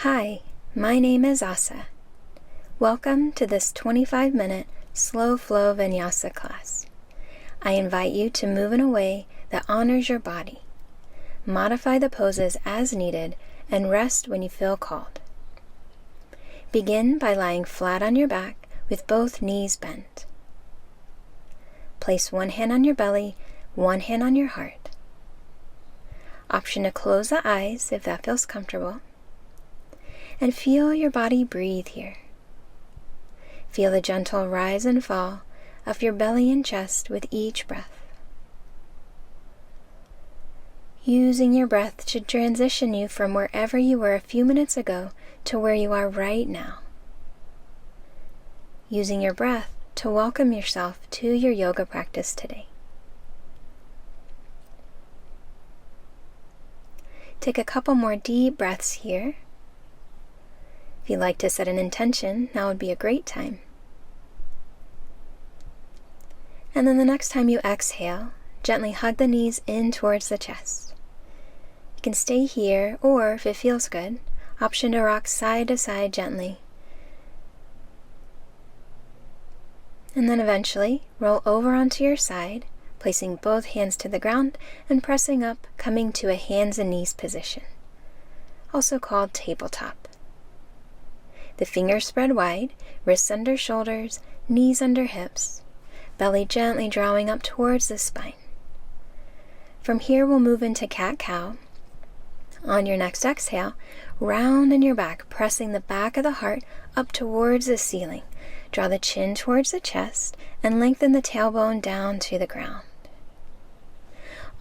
Hi, my name is Asa. Welcome to this 25-minute slow flow Vinyasa class. I invite you to move in a way that honors your body. Modify the poses as needed and rest when you feel called. Begin by lying flat on your back with both knees bent. Place one hand on your belly, one hand on your heart. Option to close the eyes if that feels comfortable. And feel your body breathe here. Feel the gentle rise and fall of your belly and chest with each breath. Using your breath to transition you from wherever you were a few minutes ago to where you are right now. Using your breath to welcome yourself to your yoga practice today. Take a couple more deep breaths here. If you'd like to set an intention, now would be a great time. And then the next time you exhale, gently hug the knees in towards the chest. You can stay here, or if it feels good, option to rock side to side gently. And then eventually roll over onto your side, placing both hands to the ground and pressing up, coming to a hands and knees position, also called tabletop. The fingers spread wide, wrists under shoulders, knees under hips, belly gently drawing up towards the spine. From here we'll move into cat-cow. On your next exhale, round in your back, pressing the back of the heart up towards the ceiling. Draw the chin towards the chest and lengthen the tailbone down to the ground.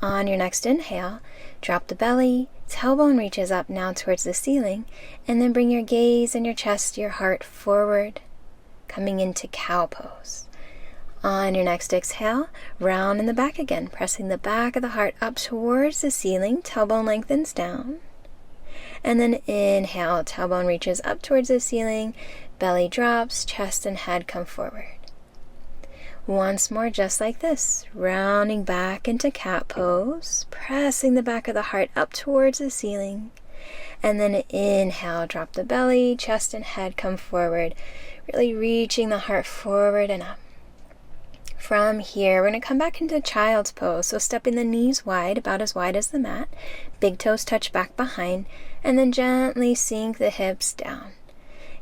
On your next inhale, drop the belly, tailbone reaches up now towards the ceiling, and then bring your gaze and your chest, your heart forward, coming into cow pose. On your next exhale, round in the back again, pressing the back of the heart up towards the ceiling, tailbone lengthens down. And then inhale, tailbone reaches up towards the ceiling, belly drops, chest and head come forward. Once more, just like this, rounding back into cat pose, pressing the back of the heart up towards the ceiling, and then inhale, drop the belly, chest and head come forward, really reaching the heart forward and up. From here, we're going to come back into child's pose, so stepping the knees wide, about as wide as the mat, big toes touch back behind, and then gently sink the hips down.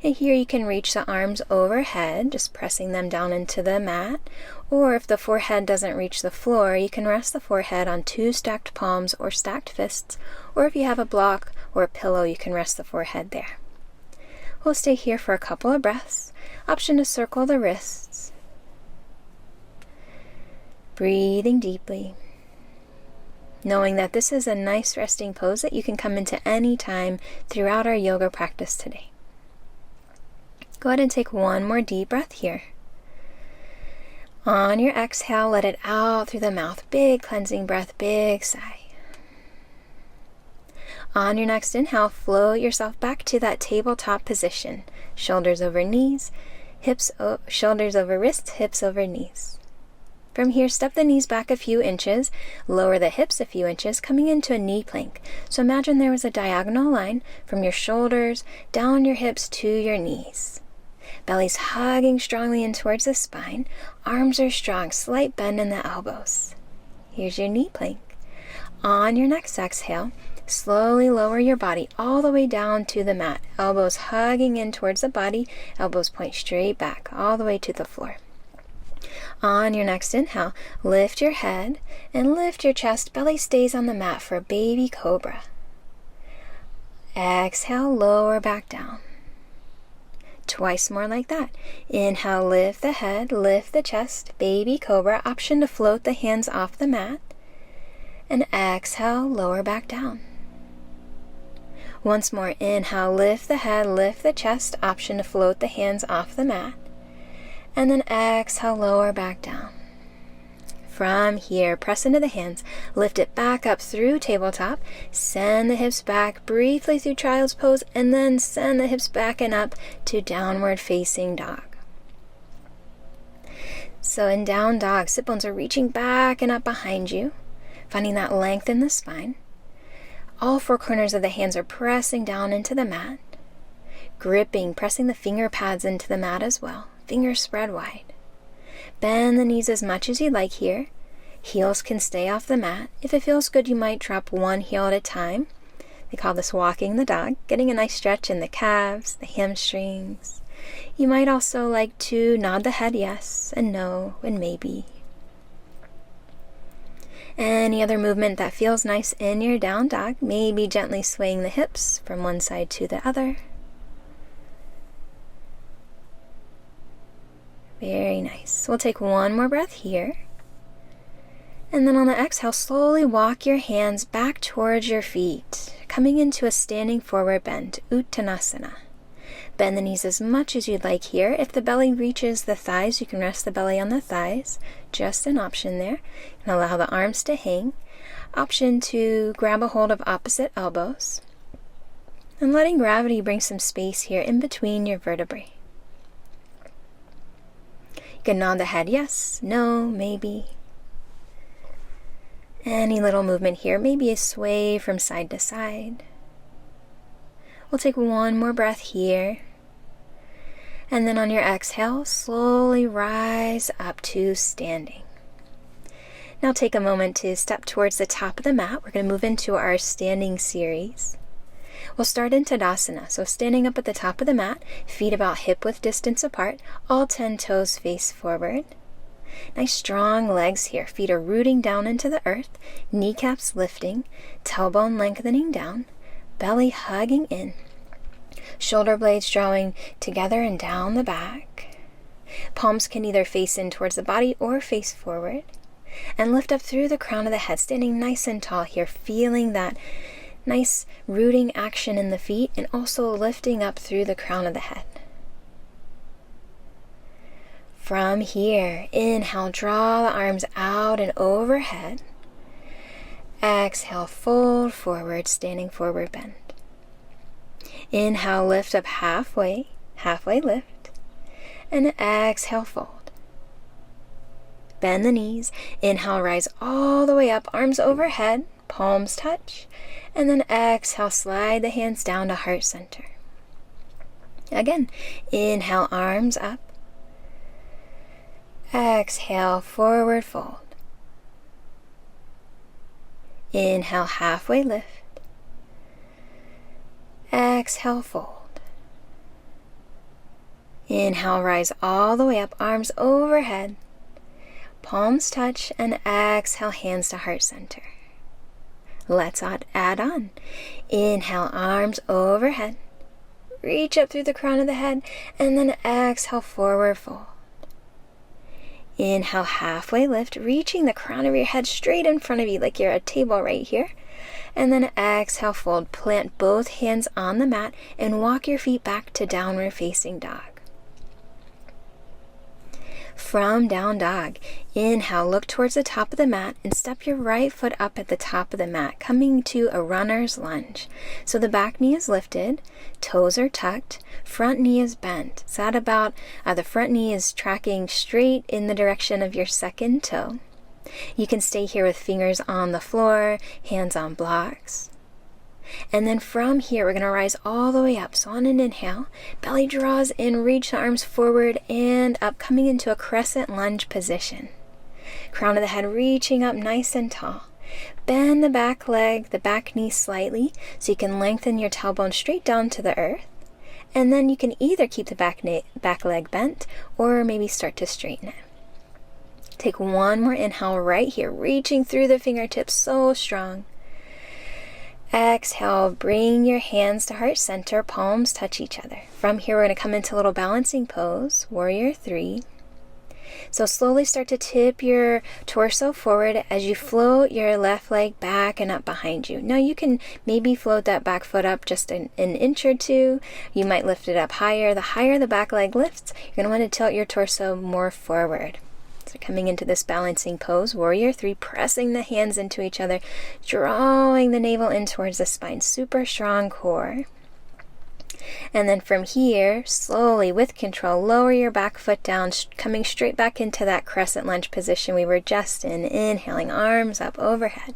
And here you can reach the arms overhead, just pressing them down into the mat. Or if the forehead doesn't reach the floor, you can rest the forehead on two stacked palms or stacked fists. Or if you have a block or a pillow, you can rest the forehead there. We'll stay here for a couple of breaths. Option to circle the wrists. Breathing deeply. Knowing that this is a nice resting pose that you can come into any time throughout our yoga practice today. Go ahead and take one more deep breath here. On your exhale, let it out through the mouth. Big cleansing breath, big sigh. On your next inhale, float yourself back to that tabletop position. Shoulders over knees, shoulders over wrists, hips over knees. From here, step the knees back a few inches, lower the hips a few inches, coming into a knee plank. So imagine there was a diagonal line from your shoulders down your hips to your knees. Belly's hugging strongly in towards the spine. Arms are strong, slight bend in the elbows. Here's your knee plank. On your next exhale, slowly lower your body all the way down to the mat. Elbows hugging in towards the body, elbows point straight back, all the way to the floor. On your next inhale, lift your head and lift your chest. Belly stays on the mat for a baby cobra. Exhale, lower back down. Twice more like that. Inhale, lift the head, lift the chest, baby cobra. Option to float the hands off the mat. And exhale, lower back down. Once more, inhale, lift the head, lift the chest. Option to float the hands off the mat. And then exhale, lower back down. From here, press into the hands, lift it back up through tabletop, send the hips back briefly through child's pose, and then send the hips back and up to downward facing dog. So in down dog, sit bones are reaching back and up behind you, finding that length in the spine. All four corners of the hands are pressing down into the mat. gripping, pressing the finger pads into the mat as well. Fingers spread wide. Bend the knees as much as you'd like here. Heels can stay off the mat. If it feels good, you might drop one heel at a time. They call this walking the dog, getting a nice stretch in the calves, the hamstrings. You might also like to nod the head yes and no and maybe. Any other movement that feels nice in your down dog, maybe gently swaying the hips from one side to the other. Very nice. We'll take one more breath here. And then on the exhale, slowly walk your hands back towards your feet, coming into a standing forward bend, Uttanasana. Bend the knees as much as you'd like here. If the belly reaches the thighs, you can rest the belly on the thighs. Just an option there. And allow the arms to hang. Option to grab a hold of opposite elbows. And letting gravity bring some space here in between your vertebrae. You can nod the head yes, no, maybe. Any little movement here, maybe a sway from side to side. We'll take one more breath here. And then on your exhale, slowly rise up to standing. Now take a moment to step towards the top of the mat. We're going to move into our standing series. We'll start in Tadasana, so standing up at the top of the mat, feet about hip-width distance apart, all 10 toes face forward. Nice strong legs here. Feet are rooting down into the earth, kneecaps lifting, tailbone lengthening down, belly hugging in, shoulder blades drawing together and down the back. Palms can either face in towards the body or face forward. And lift up through the crown of the head, standing nice and tall here, feeling that nice rooting action in the feet and also lifting up through the crown of the head. From here, inhale, draw the arms out and overhead. Exhale, fold forward, standing forward bend. Inhale, lift up halfway lift. And exhale, fold. Bend the knees. Inhale, rise all the way up, arms overhead, palms touch. And then exhale, slide the hands down to heart center. Again, inhale, arms up. Exhale, forward fold. Inhale, halfway lift. Exhale, fold. Inhale, rise all the way up, arms overhead. Palms touch, and exhale, hands to heart center. Let's add on. Inhale, arms overhead. Reach up through the crown of the head, and then exhale, forward fold. Inhale, halfway lift, reaching the crown of your head straight in front of you like you're at a table right here. And then exhale, fold. Plant both hands on the mat and walk your feet back to downward facing dog. From down dog, inhale, look towards the top of the mat and step your right foot up at the top of the mat, coming to a runner's lunge. So the back knee is lifted, toes are tucked, front knee is bent. So at about, the front knee is tracking straight in the direction of your second toe. You can stay here with fingers on the floor, hands on blocks. And then from here, we're going to rise all the way up. So on an inhale, belly draws in, reach the arms forward and up, coming into a crescent lunge position. Crown of the head reaching up nice and tall. Bend the back leg, the back knee slightly, so you can lengthen your tailbone straight down to the earth. And then you can either keep the back leg bent or maybe start to straighten it. Take one more inhale right here, reaching through the fingertips, so strong. Exhale, bring your hands to heart center, palms touch each other. From here, we're going to come into a little balancing pose, warrior 3. So slowly start to tip your torso forward as you float your left leg back and up behind you. Now you can maybe float that back foot up just an inch or two. You might lift it up higher. The higher the back leg lifts, you're going to want to tilt your torso more forward. So coming into this balancing pose, warrior 3, pressing the hands into each other, drawing the navel in towards the spine, super strong core. And then from here, slowly with control, lower your back foot down, coming straight back into that crescent lunge position we were just in. Inhaling, arms up overhead.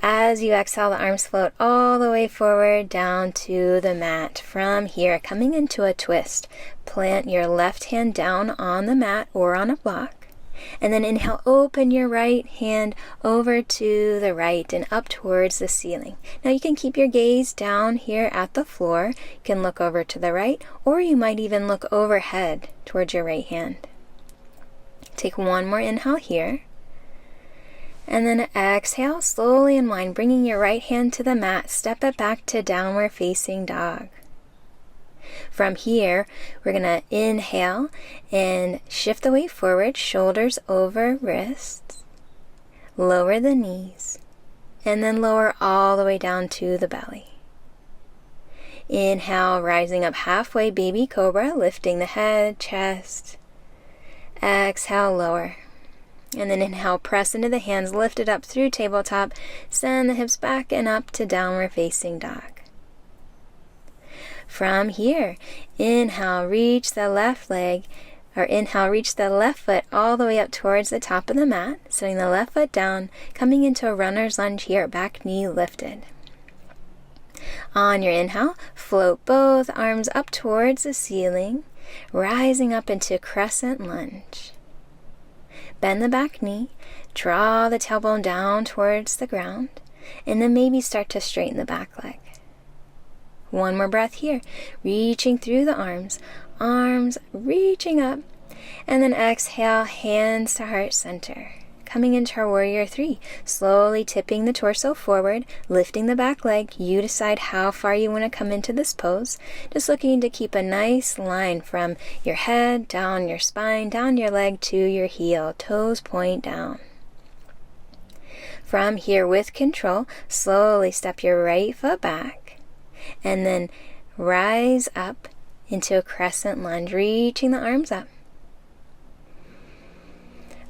As you exhale, the arms float all the way forward down to the mat. From here, coming into a twist, plant your left hand down on the mat or on a block. And then inhale, open your right hand over to the right and up towards the ceiling. Now you can keep your gaze down here at the floor. You can look over to the right, or you might even look overhead towards your right hand. Take one more inhale here. And then exhale, slowly unwind, bringing your right hand to the mat. Step it back to downward facing dog. From here, we're going to inhale and shift the weight forward, shoulders over wrists, lower the knees, and then lower all the way down to the belly. Inhale, rising up halfway, baby cobra, lifting the head, chest. Exhale, lower. And then inhale, press into the hands, lift it up through tabletop, send the hips back and up to downward facing dog. From here, inhale, reach the left leg, or inhale, reach the left foot all the way up towards the top of the mat, setting the left foot down, coming into a runner's lunge here, back knee lifted. On your inhale, float both arms up towards the ceiling, rising up into crescent lunge. Bend the back knee, draw the tailbone down towards the ground, and then maybe start to straighten the back leg. One more breath here, reaching through the arms reaching up, and then exhale, hands to heart center. Coming into our warrior three, slowly tipping the torso forward, lifting the back leg. You decide how far you want to come into this pose. Just looking to keep a nice line from your head, down your spine, down your leg to your heel, toes point down. From here, with control, slowly step your right foot back. And then rise up into a crescent lunge, reaching the arms up.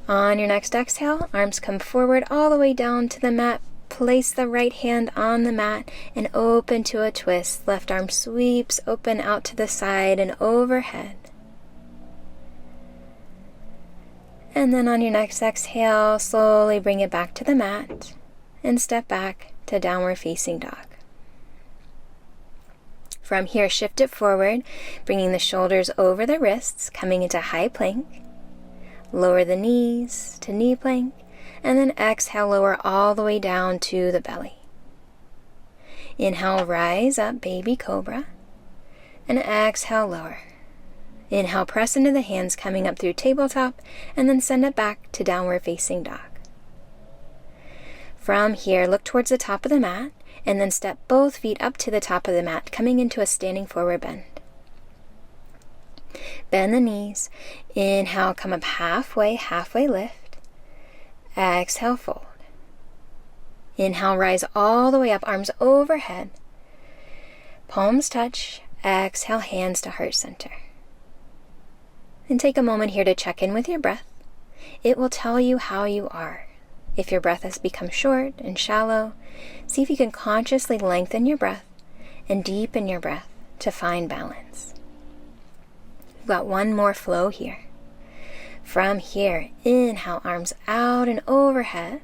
On your next exhale, arms come forward all the way down to the mat. Place the right hand on the mat and open to a twist. Left arm sweeps open out to the side and overhead. And then on your next exhale, slowly bring it back to the mat and step back to downward facing dog. From here, shift it forward, bringing the shoulders over the wrists, coming into high plank. Lower the knees to knee plank, and then exhale, lower all the way down to the belly. Inhale, rise up, baby cobra, and exhale, lower. Inhale, press into the hands, coming up through tabletop, and then send it back to downward facing dog. From here, look towards the top of the mat, and then step both feet up to the top of the mat, coming into a standing forward bend. Bend the knees. Inhale, come up halfway lift. Exhale, fold. Inhale, rise all the way up, arms overhead. Palms touch. Exhale, hands to heart center. And take a moment here to check in with your breath. It will tell you how you are. If your breath has become short and shallow, see if you can consciously lengthen your breath and deepen your breath to find balance. We've got one more flow here. From here, inhale, arms out and overhead.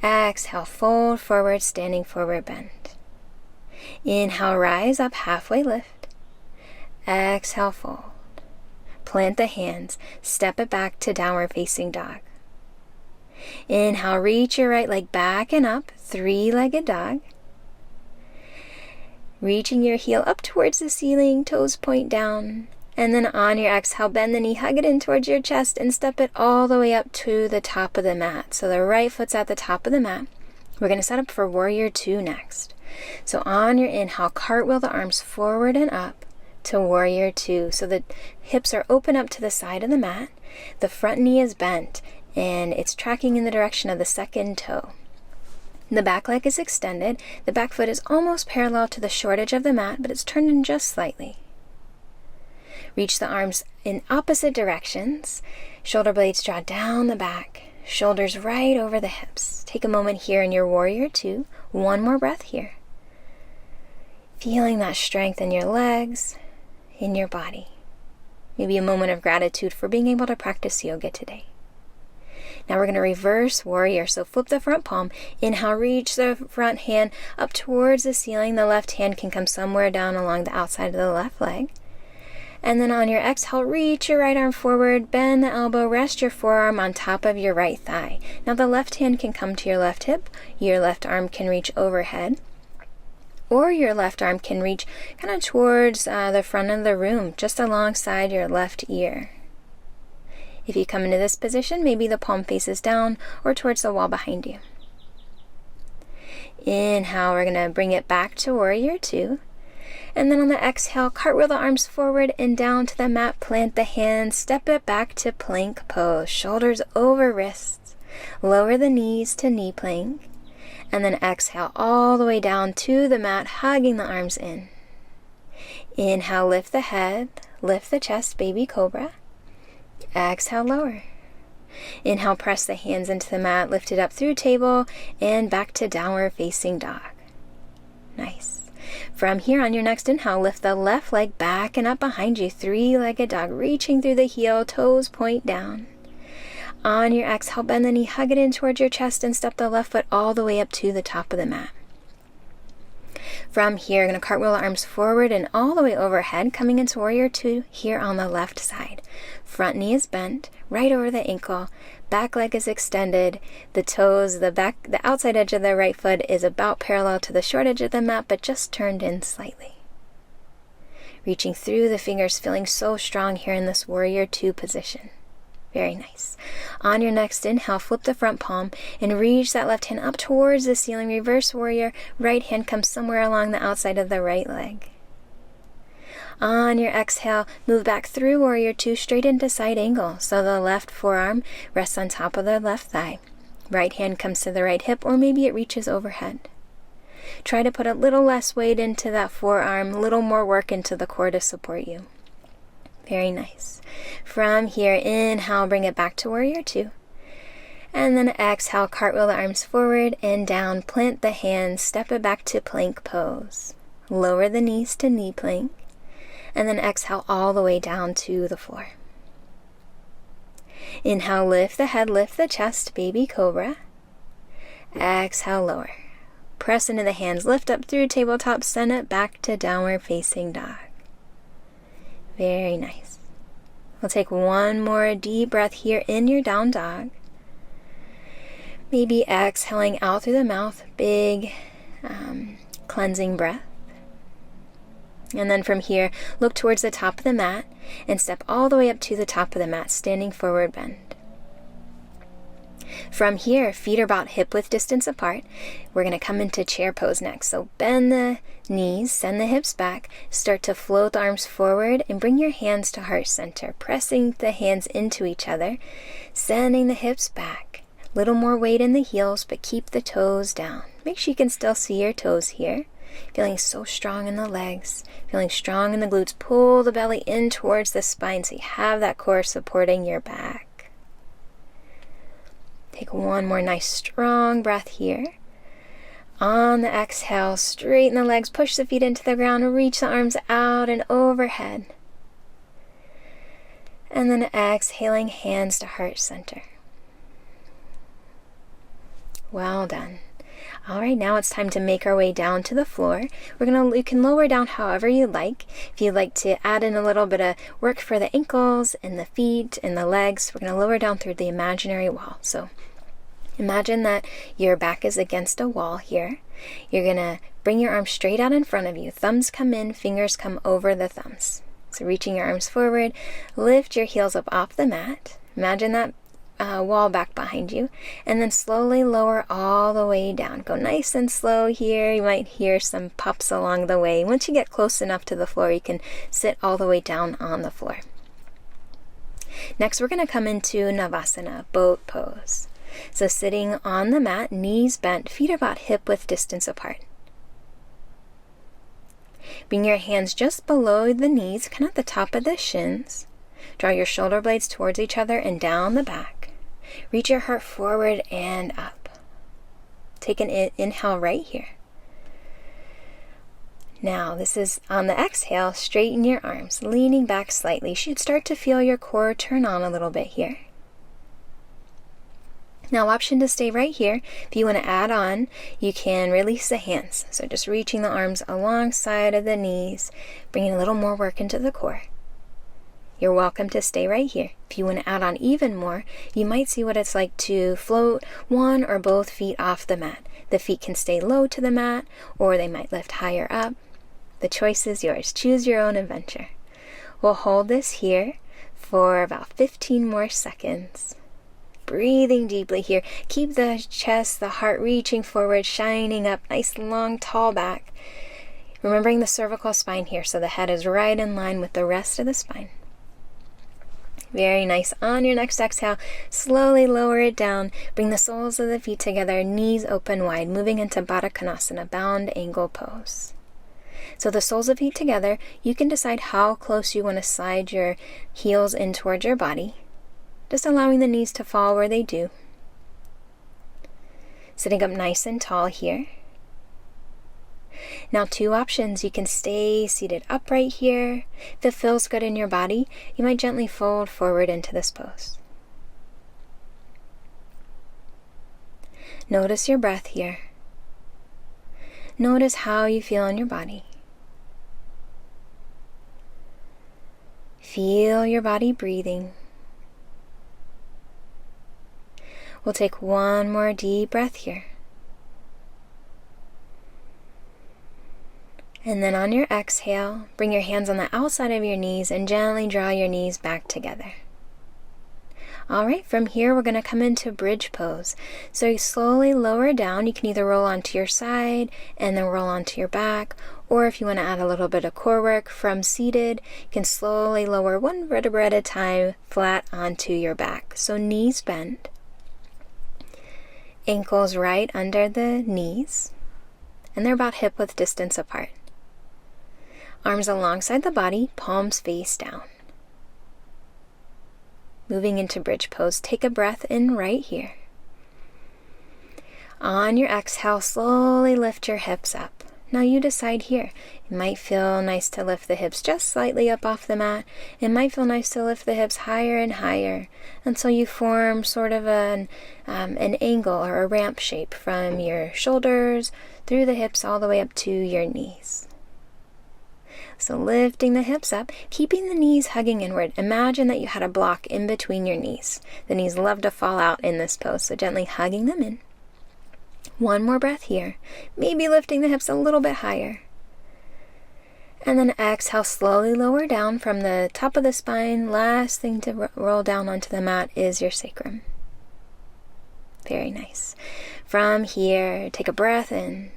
Exhale, fold forward, standing forward bend. Inhale, rise up, halfway lift. Exhale, fold. Plant the hands, step it back to downward facing dog. Inhale, reach your right leg back and up, three-legged dog. Reaching your heel up towards the ceiling, toes point down. And then on your exhale, bend the knee, hug it in towards your chest, and step it all the way up to the top of the mat. So the right foot's at the top of the mat. We're going to set up for warrior two next. So on your inhale, cartwheel the arms forward and up to warrior two. So the hips are open up to the side of the mat. The front knee is bent, and it's tracking in the direction of the second toe. The back leg is extended. The back foot is almost parallel to the short edge of the mat, but it's turned in just slightly. Reach the arms in opposite directions. Shoulder blades draw down the back. Shoulders right over the hips. Take a moment here in your warrior two. One more breath here. Feeling that strength in your legs, in your body. Maybe a moment of gratitude for being able to practice yoga today. Now we're going to reverse warrior. So flip the front palm. Inhale, reach the front hand up towards the ceiling. The left hand can come somewhere down along the outside of the left leg. And then on your exhale, reach your right arm forward, bend the elbow, rest your forearm on top of your right thigh. Now the left hand can come to your left hip, your left arm can reach overhead, or your left arm can reach kind of towards the front of the room, just alongside your left ear. If you come into this position, maybe the palm faces down or towards the wall behind you. Inhale, we're going to bring it back to warrior 2. And then on the exhale, cartwheel the arms forward and down to the mat, plant the hands, step it back to plank pose, shoulders over wrists, lower the knees to knee plank, and then exhale all the way down to the mat, hugging the arms in. Inhale, lift the head, lift the chest, baby cobra. Exhale, lower. Inhale, press the hands into the mat, lift it up through table, and back to downward facing dog. Nice. From here, on your next inhale, lift the left leg back and up behind you, three-legged dog, reaching through the heel, toes point down. On your exhale, bend the knee, hug it in towards your chest, and step the left foot all the way up to the top of the mat. From here, you're going to cartwheel the arms forward and all the way overhead, coming into warrior 2 here on the left side. Front knee is bent, right over the ankle, back leg is extended, the toes, the outside edge of the right foot is about parallel to the short edge of the mat, but just turned in slightly. Reaching through the fingers, feeling so strong here in this warrior 2 position. Very nice. On your next inhale, flip the front palm and reach that left hand up towards the ceiling. Reverse warrior. Right hand comes somewhere along the outside of the right leg. On your exhale, move back through warrior 2 straight into side angle. So the left forearm rests on top of the left thigh. Right hand comes to the right hip, or maybe it reaches overhead. Try to put a little less weight into that forearm, a little more work into the core to support you. Very nice. From here, inhale, bring it back to warrior 2. And then exhale, cartwheel the arms forward and down, plant the hands, step it back to plank pose. Lower the knees to knee plank. And then exhale all the way down to the floor. Inhale, lift the head, lift the chest, baby cobra. Exhale, lower. Press into the hands, lift up through tabletop, send it back to downward facing dog. Very nice. We'll take one more deep breath here in your down dog. Maybe exhaling out through the mouth, big cleansing breath. And then from here, look towards the top of the mat and step all the way up to the top of the mat, standing forward bend. From here, feet are about hip-width distance apart. We're going to come into chair pose next. So bend the knees, send the hips back, start to float the arms forward, and bring your hands to heart center, pressing the hands into each other, sending the hips back. Little more weight in the heels, but keep the toes down. Make sure you can still see your toes here. Feeling so strong in the legs, feeling strong in the glutes. Pull the belly in towards the spine so you have that core supporting your back. Take one more nice strong breath here. On the exhale, straighten the legs, push the feet into the ground, reach the arms out and overhead. And then exhaling, hands to heart center. Well done. All right, now it's time to make our way down to the floor. You can lower down however you like. If you'd like to add in a little bit of work for the ankles and the feet and the legs, we're going to lower down through the imaginary wall. So imagine that your back is against a wall here. You're going to bring your arms straight out in front of you. Thumbs come in, fingers come over the thumbs. So reaching your arms forward, lift your heels up off the mat. Imagine that wall back behind you, and then slowly lower all the way down. Go nice and slow here. You might hear some pops along the way. Once you get close enough to the floor, you can sit all the way down on the floor. Next, we're going to come into Navasana, boat pose. So sitting on the mat, knees bent, feet about hip-width distance apart. Bring your hands just below the knees, kind of at the top of the shins. Draw your shoulder blades towards each other and down the back. Reach your heart forward and up. Take an inhale right here. Now, this is on the exhale, straighten your arms, leaning back slightly. You should start to feel your core turn on a little bit here. Now, option to stay right here. If you want to add on, you can release the hands. So just reaching the arms alongside of the knees, bringing a little more work into the core. You're welcome to stay right here. If you want to add on even more, you might see what it's like to float one or both feet off the mat. The feet can stay low to the mat, or they might lift higher up. The choice is yours. Choose your own adventure. We'll hold this here for about 15 more seconds. Breathing deeply here. Keep the chest, the heart reaching forward, shining up, nice long tall back. Remembering the cervical spine here, so the head is right in line with the rest of the spine. Very nice. On your next exhale, slowly lower it down. Bring the soles of the feet together, knees open wide, moving into Baddha Konasana, bound angle pose. So the soles of feet together, you can decide how close you want to slide your heels in towards your body, just allowing the knees to fall where they do. Sitting up nice and tall here. Now, two options. You can stay seated upright here. If it feels good in your body, you might gently fold forward into this pose. Notice your breath here. Notice how you feel in your body. Feel your body breathing. We'll take one more deep breath here. And then on your exhale, bring your hands on the outside of your knees and gently draw your knees back together. All right, from here we're going to come into bridge pose. So you slowly lower down. You can either roll onto your side and then roll onto your back, or if you want to add a little bit of core work from seated, you can slowly lower one vertebra at a time flat onto your back. So knees bend, ankles right under the knees, and they're about hip-width distance apart. Arms alongside the body, palms face down. Moving into bridge pose, take a breath in right here. On your exhale, slowly lift your hips up. Now you decide here. It might feel nice to lift the hips just slightly up off the mat. It might feel nice to lift the hips higher and higher until you form sort of an angle or a ramp shape from your shoulders through the hips all the way up to your knees. So lifting the hips up, keeping the knees hugging inward. Imagine that you had a block in between your knees. The knees love to fall out in this pose, so gently hugging them in. One more breath here. Maybe lifting the hips a little bit higher. And then exhale, slowly lower down from the top of the spine. Last thing to roll down onto the mat is your sacrum. Very nice. From here, take a breath in.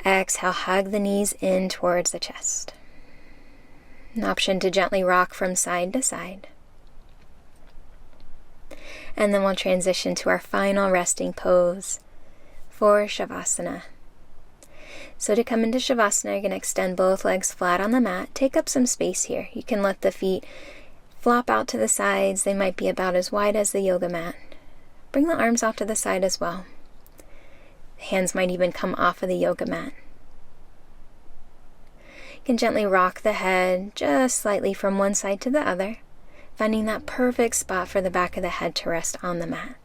Exhale, hug the knees in towards the chest. An option to gently rock from side to side. And then we'll transition to our final resting pose for Shavasana. So to come into Shavasana, you're going to extend both legs flat on the mat. Take up some space here. You can let the feet flop out to the sides. They might be about as wide as the yoga mat. Bring the arms off to the side as well. Hands might even come off of the yoga mat. You can gently rock the head just slightly from one side to the other, finding that perfect spot for the back of the head to rest on the mat.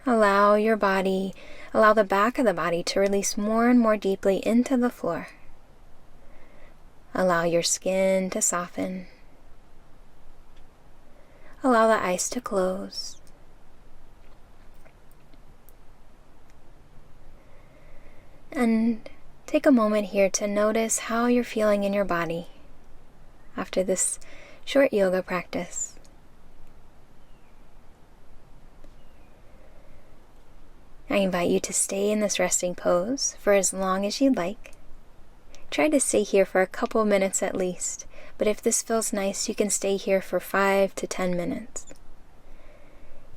Allow the back of the body to release more and more deeply into the floor. Allow your skin to soften. Allow the eyes to close. And take a moment here to notice how you're feeling in your body after this short yoga practice. I invite you to stay in this resting pose for as long as you'd like. Try to stay here for a couple minutes at least, but if this feels nice, you can stay here for 5 to 10 minutes.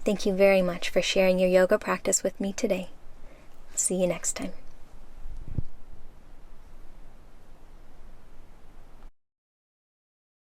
Thank you very much for sharing your yoga practice with me today. See you next time.